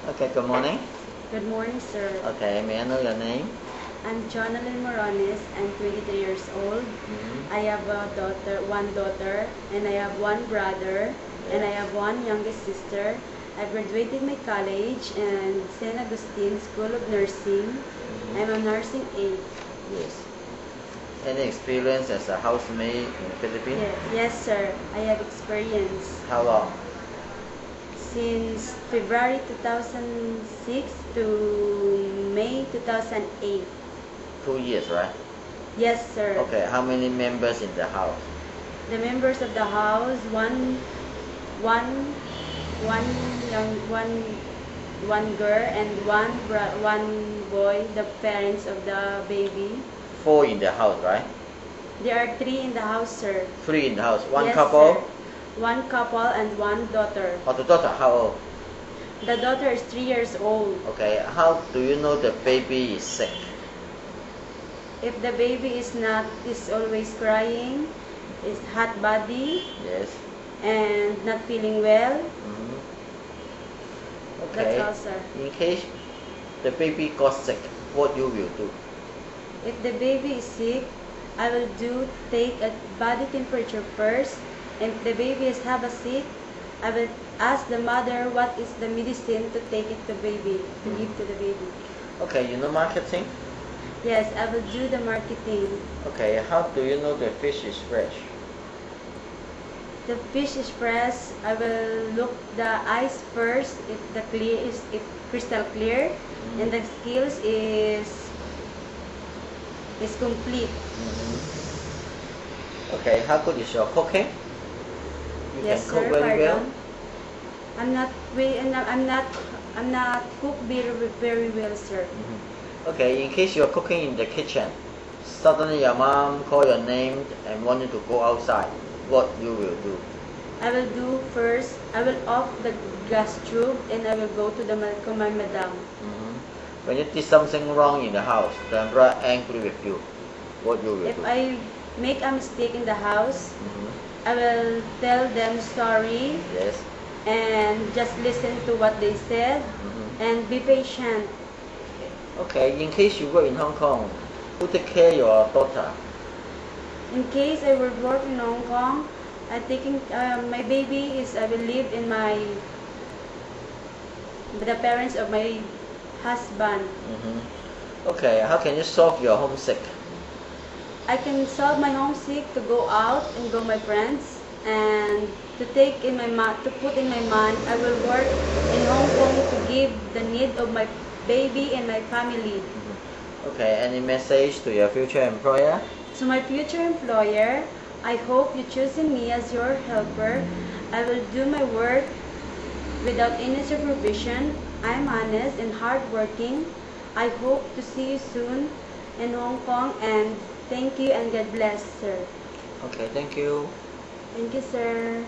Okay, good morning. Good morning, sir. Okay, may I know your name? I'm Jonalyn Morones. I'm 23 years old. I have one daughter, and I have one brother, and I have one youngest sister. I graduated my college in St. Augustine School of Nursing. I'm a nursing aide. Yes. Any experience as a housemaid in the Philippines? Yes, sir. I have experience. How long? Since February 2006 to May 2008. 2 years, right? Yes, sir. Okay, how many members in the house? The members of the house, one girl and one boy, the parents of the baby. 4 in the house, right? There are 3 in the house, sir. 3 in the house. One Yes, couple? sir. One couple and one daughter. Oh, the daughter, how old? The daughter is 3 years old. Okay, how do you know the baby is sick? If the baby is always crying, is hot body, Yes. and not feeling well. Okay. That's all, sir. In case the baby got sick, what you will do? If the baby is sick, I will take a body temperature first. And if the baby have a sick, I will ask the mother what is the medicine to take it to baby, to give to the baby. Okay, you know marketing? Yes, I will do the marketing. Okay, how do you know the fish is fresh? The fish is fresh. I will look the eyes first if crystal clear, and the scales is complete. Okay, how good is your cooking? You Yes, can cook sir. very well? I'm not cook very well, sir. Okay, in case you're cooking in the kitchen, suddenly your mom call your name and want you to go outside, what you will do? I will off the gas tube and I will go to my madam. When you did something wrong in the house, the employer angry with you, what you will If do? I make a mistake in the house, I will tell them sorry. Yes. And just listen to what they said and be patient. Okay, in case you work in Hong Kong, who take care of your daughter? In case I will work in Hong Kong, I will live in the parents of my husband. Okay, how can you solve your homesick? I can solve my homesick to go out and go my friends, and to put in my mind I will work in Hong Kong to give the need of my baby and my family. Okay, any message to your future employer? To my future employer, I hope you choosing me as your helper. I will do my work without any supervision. I'm honest and hardworking. I hope to see you soon in Hong Kong, and thank you and God bless, sir. Okay, thank you. Thank you, sir.